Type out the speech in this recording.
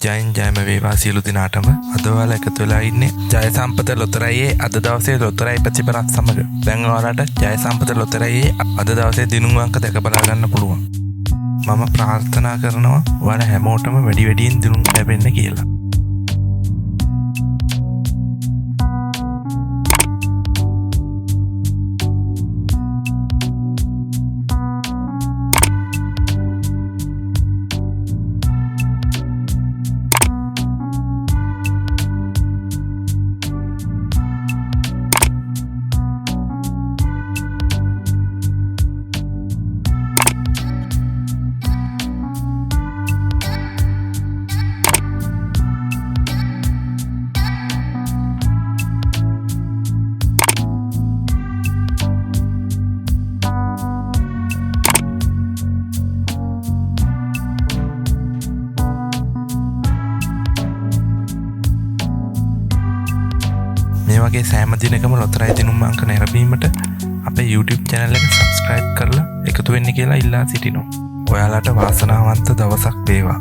ජයෙන් ජයම වේවා සියලු දිනාටම. අද ඔයාලා එකතු වෙලා ඉන්නේ ජය සම්පත ලොතරැයියේ අද දවසේ ලොතරැයි ප්‍රතිඵලත් සමග. දැන් ඔයාලට ජය සම්පත ලොතරැයියේ අද දවසේ දිනුම් අංක දැක බලා ගන්න පුළුවන්. මම ප්‍රාර්ථනා කරනවා ඔයාලා හැමෝටම වැඩියෙන් දිනුම් ලැබෙන්න කියලා. මේ වගේ සෑම දිනකම ලොතරැයි දිනුම් අංක නැරඹීමට අපේ YouTube channel එක subscribe කරලා එකතු වෙන්න කියලා ඉල්ලා සිටිනවා. ඔයාලට වාසනාවන්ත දවසක් වේවා.